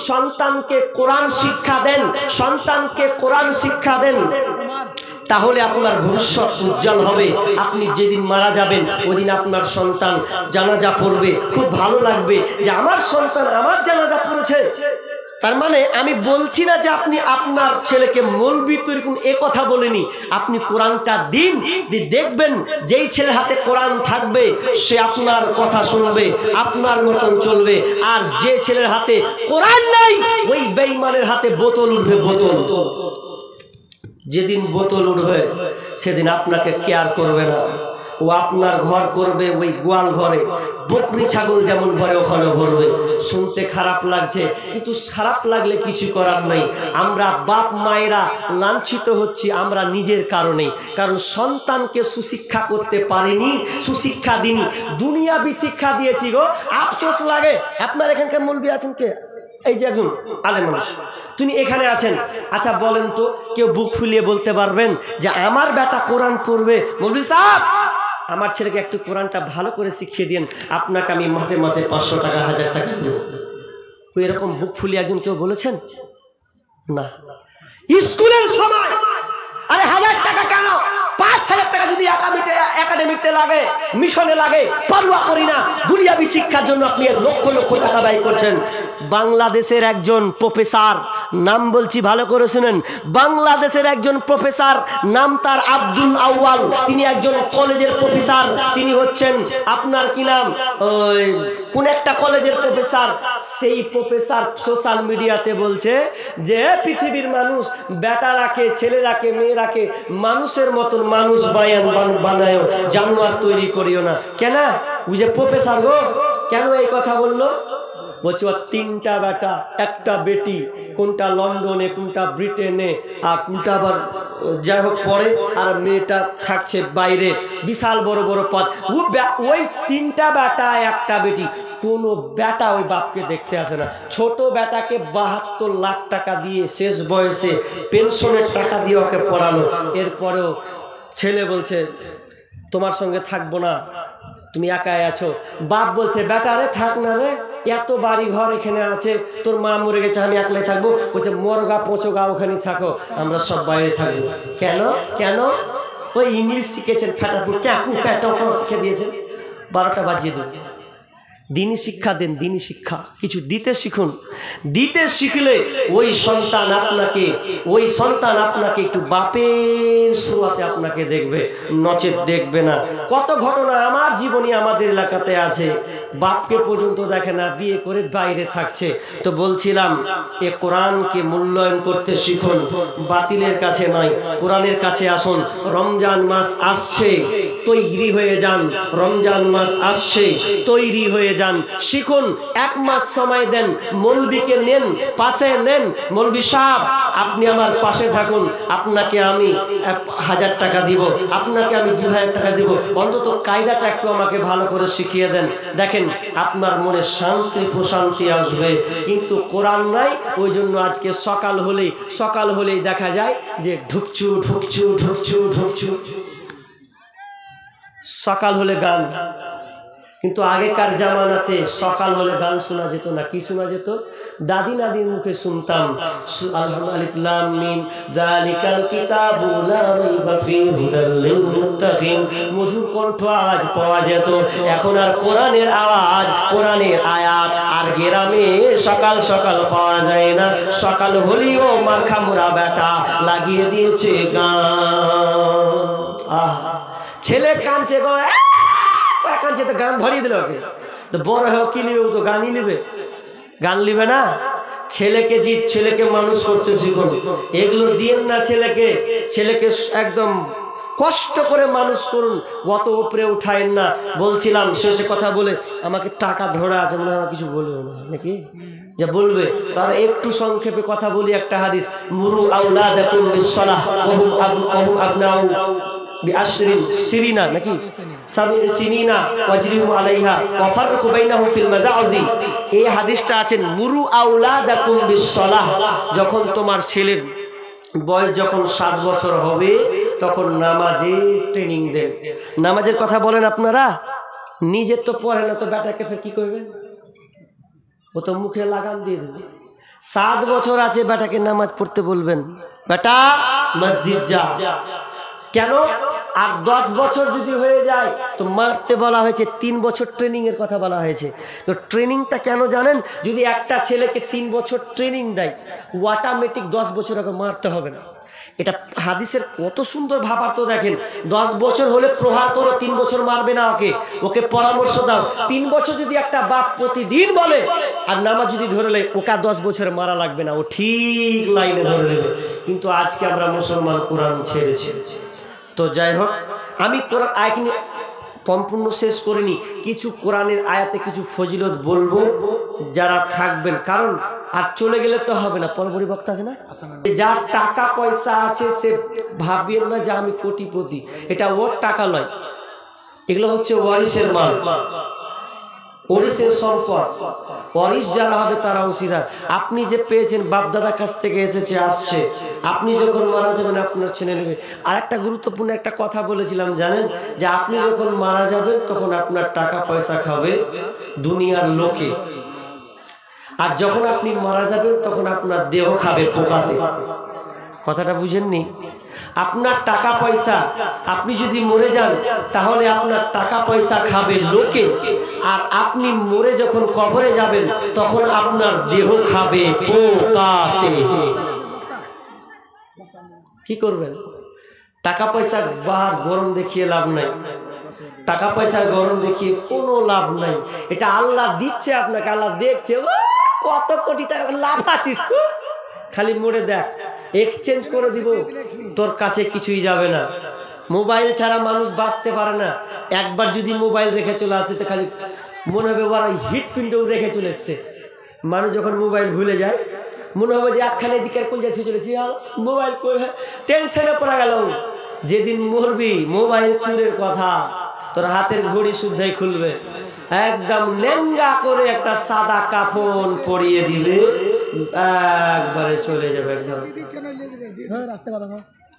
সন্তানকে কোরআন শিক্ষা দেন, সন্তানকে কোরআন শিক্ষা দেন, তাহলে আপনার ভবিষ্যৎ উজ্জ্বল হবে। আপনি যেদিন মারা যাবেন ওদিন আপনার সন্তান জানাজা পড়বে, খুব ভালো লাগবে যে আমার সন্তান আমার জানাজা পড়েছে। তার মানে আমি বলছি না যে আপনি আপনার ছেলেকে মৌলবি তৈরি করুন, এ কথা বলিনি। আপনি কোরআনটা দিন, দেখবেন যেই ছেলের হাতে কোরআন থাকবে সে আপনার কথা শুনবে, আপনার মতন চলবে। আর যে ছেলের হাতে কোরআন নাই ওই বেঈমানের হাতে বোতল উঠবে, বোতল। যেদিন বোতল উঠবে সেদিন আপনাকে কেয়ার করবে না, ও আপনার ঘর করবে ওই গোয়াল ঘরে, বকরি ছাগল যেমন ঘরে ওখানে ভরবে। শুনতে খারাপ লাগছে, কিন্তু খারাপ লাগলে কিছু করার নেই। আমরা বাপ মায়েরা লাঞ্ছিত হচ্ছি আমরা নিজের কারণেই, কারণ সন্তানকে সুশিক্ষা করতে পারিনি, সুশিক্ষা দিনি, দুনিয়াবি শিক্ষা দিয়েছি গো। আফসোস লাগে। আপনার এখানকার মৌলবি আছেন কে? এই যে একজন আলেম মানুষ, তিনি এখানে আছেন। আচ্ছা বলেন তো, কেউ বুক ফুলিয়ে বলতে পারবেন যে আমার বেটা কোরআন পড়বে? মৌলভী সাহেব, আমার ছেলেকে একটু কোরআনটা ভালো করে শিখিয়ে দিন, আপনাকে আমি মাসে মাসে 500 টাকা 1000 টাকা দেব। এরকম বুক ফুলিয়ে একজন কেউ বলেছেন? না। স্কুলের সময় আরে 1000 টাকা কেন, 5000 টাকা যদি একাডেমিতে লাগে, মিশনে লাগে, পরোয়া করি না। দুনিয়াবি শিক্ষার জন্য আপনি 1 লক্ষ লক্ষ টাকা ব্যয় করছেন। বাংলাদেশের একজন প্রফেসর, নাম বলছি ভালো করে শুনেন, বাংলাদেশের একজন প্রফেসর, নাম তার আব্দুল আউয়াল, তিনি একজন কলেজের প্রফেসর। তিনি হচ্ছেন আপনার কি নাম, কোন একটা কলেজের প্রফেসর। সেই প্রফেসর সোশ্যাল মিডিয়াতে বলছে যে পৃথিবীর মানুষ বেটারাকে, ছেলেরাকে, মেয়েরাকে মানুষের মতন মানুষ বানায়, জানোয়ার তৈরি করিও না। কেন? বুঝে প্রফেসর গো, কেন এই কথা বললো? বলছি ওর 3টা বেটা 1টা বেটি, কোনটা লন্ডনে, কোনটা ব্রিটেনে, আর কোনটা আবার যাই হোক পরে, আর মেয়েটা থাকছে বাইরে, বিশাল বড় বড় পদ। ওই 3টা বেটা 1টা বেটি, কোনো বেটা ওই বাপকে দেখতে আসে না। ছোট বেটাকে 72 লাখ টাকা দিয়ে শেষ বয়সে পেনশনের টাকা দিয়ে ওকে পড়ালো। এরপরেও ছেলে বলছে তোমার সঙ্গে থাকবো না, তুমি একাই আছো। বাপ বলছে বেটা রে থাক না রে, এত বাড়ি ঘর এখানে আছে, তোর মা মরে গেছে, আমি একলাই থাকবো। বলছে মরগা পচোগা ওখানে থাকো, আমরা সব বাইরে থাকবো। কেন? কেন? ওই ইংলিশ শিখেছেন, ফ্যাটাপুর ট্যাপু প্যাটা শিখে দিয়েছেন। 12টা বাজিয়ে দেবে। দিনী শিক্ষা দেন, দিনী শিক্ষা কিছু দিতে শিখুন। দিতে শিখলে ওই সন্তান আপনাকে একটু বাপের শুরুতে আপনাকে দেখবে, নচেত দেখবে না। কত ঘটনা আমার জীবনে আমাদের এলাকাতে আছে, বাপকে পর্যন্ত দেখে না, বিয়ে করে বাইরে থাকছে। তো বলছিলাম এ কোরআনকে মূল্যায়ন করতে শিখুন, বাতিলের কাছে নয়, কোরআনের কাছে আসুন। রমজান মাস আসছে, তৈরি হয়ে যান। রমজান মাস আসছে, তৈরি হয়ে যান। শিখুন, 1 মাস সময় দেন, মৌলবীকে নেন, পাশে নেন। মৌলবী সাহেব আপনি আমার পাশে থাকুন, আপনাকে আমি 1000 টাকা দিব, আপনাকে আমি 2000 টাকা দিব, অন্তত কায়দাটা একটু আমাকে ভালো করে শিখিয়ে দেন। দেখেন আপনার মনে শান্তি প্রশান্তি আসবে। কিন্তু কোরআন নাই, ওই জন্য আজকে সকাল হলেই দেখা যায় যে ঢুকছু ঢুকছু ঢুকছু ঢুকছু, সকাল হলে গান। কিন্তু আগেকার জামানাতে সকাল হলে গান শোনা যেত না। কি শোনা যেত? দাদি নাদির মুখে শুনতাম, আলিফ লাম মিম যালিকাল কিতাবু লা রাইবা ফীহি হুদাল লিল মুত্তাকিন, মধুর কণ্ঠ আওয়াজ পাওয়া যেত। এখন আর কোরআনের আওয়াজ, কোরআনের আয়াত আর গ্রামে সকাল সকাল পাওয়া যায় না। সকাল হলেও মারখামুরা বেটা লাগিয়ে দিয়েছে গান। ছেলে কাঁদছে গো, কাঁদছে তো গান ধরিয়ে দিল ওকে। তো বড় হয়ে কি নিবে? ও তো গানই নিবে, গান নিবে না। ছেলেকে মানুষ করতে শিখুন, এগুলো দিয়েন না ছেলেকে একদম কষ্ট করে মানুষ করুন, অত উপরে উঠায়েন না। বলছিলাম শেষে কথা বলে আমাকে টাকা ধরা আছে, মনে হয় কিছু বলবে না নাকি, যা বলবে তার একটু সংক্ষেপে কথা বলি। একটা হাদিস, মুরু আওলাদাকুম বিসসালাহ ওয়া হুম আবনাউ বিআশরিন সিরিনা নাকি সাবঈ সিনিনা ওয়াজরিহু আলাইহা ওয়া ফাররিকু বাইনাহুম ফিল মাযাজি। এই হাদিসটা আছেন মুরু আওলাদাকুম বিসসালাহ, যখন তোমার ছেলের বয়স যখন 7 বছর হবে তখন নামাজের ট্রেনিং দেন। নামাজের কথা বলেন আপনারা, নিজের তো পড়ে না, তো বেটাকে ফের কি করবেন? ও তো মুখে লাগাম দিয়ে দেবে। 7 বছর আছে, বেটাকে নামাজ পড়তে বলবেন, বেটা মসজিদ যা। কেন? আর 10 বছর যদি হয়ে যায় তো মারতে বলা হয়েছে, 3 বছর ট্রেনিং এর কথা বলা হয়েছে। তো ট্রেনিংটা কেন জানেন? যদি একটা ছেলেকে 3 বছর ট্রেনিং দেয়, অটোমেটিক 10 বছর ওকে মারতে হবে না। এটা হাদিসের কত সুন্দর ভাবার্থ দেখেন। 10 বছর হলে প্রহার করো, 3 বছর মারবে না ওকে, ওকে পরামর্শ দাও। 3 বছর যদি একটা বাপ প্রতিদিন বলে আর নামাজ যদি ধরে নেয়, ওকে 10 বছর মারা লাগবে না, ও ঠিক লাইনে ধরে নেবে। কিন্তু আজকে আমরা মুসলমান কোরআন ছেড়েছি। তো যাই হোক, আমি কোরআন আয়াত সম্পূর্ণ শেষ করিনি, কিছু কোরআনের আয়াতে কিছু ফজিলত বলবো যারা থাকবেন, কারণ আর চলে গেলে তো হবে না। পরবর্তী বক্তা আছে না, যার টাকা পয়সা আছে সে ভাববেন না যে আমি কোটিপতি, এটা ওর টাকা নয়, এগুলো হচ্ছে ওয়ারিসের মাল, ওয়ারিসের সম্পদ। ওয়ারিস যারা হবে তারা অংশীদার। আপনি যে পেয়েছেন বাপদাদার কাছ থেকে এসেছে, আসছে, আপনি যখন মারা যাবেন আপনার ছেলে নেবে। আর একটা গুরুত্বপূর্ণ একটা কথা বলেছিলাম জানেন, যে আপনি যখন মারা যাবেন তখন আপনার টাকা পয়সা খাবে দুনিয়ার লোকে, আর যখন আপনি মারা যাবেন তখন আপনার দেহ খাবে পোকাতে। কথাটা বুঝেননি? আপনার টাকা পয়সা, আপনি যদি মরে যান তাহলে আপনার টাকা পয়সা খাবে লোকে, আর আপনি মরে যখন কবরে যাবেন তখন আপনার দেহ খাবে পোকাতে। কি করবেন? টাকা পয়সা বাহার গরম দেখিয়ে লাভ নাই, টাকা পয়সার গরম দেখিয়ে কোনো লাভ নাই। এটা আল্লাহ দিচ্ছে আপনাকে, আল্লাহ দেখছে, কত কোটি টাকা লাভ আছিস তো, খালি মরে দেখ, এক্সচেঞ্জ করে দিব, তোর কাছে কিছুই যাবে না। মোবাইল ছাড়া মানুষ বাঁচতে পারে না। একবার যদি মোবাইল রেখে চলে আসে তো খালি মনে হবে ওরা হিট পিন্ডেও রেখে চলে এসছে। মানুষ যখন মোবাইল ভুলে যায় মনে হবে যে একখানে দিকের কোল যাচ্ছে চলেছি, মোবাইল টেনশনে পড়া গেল। যেদিন মরবি মোবাইল দূরের কথা, তোর হাতের ঘড়ি শুদ্ধই খুলবে, একদম লেঙ্গা করে একটা সাদা কাফন পরিয়ে দিবে, একবারে চলে যাবে একদম।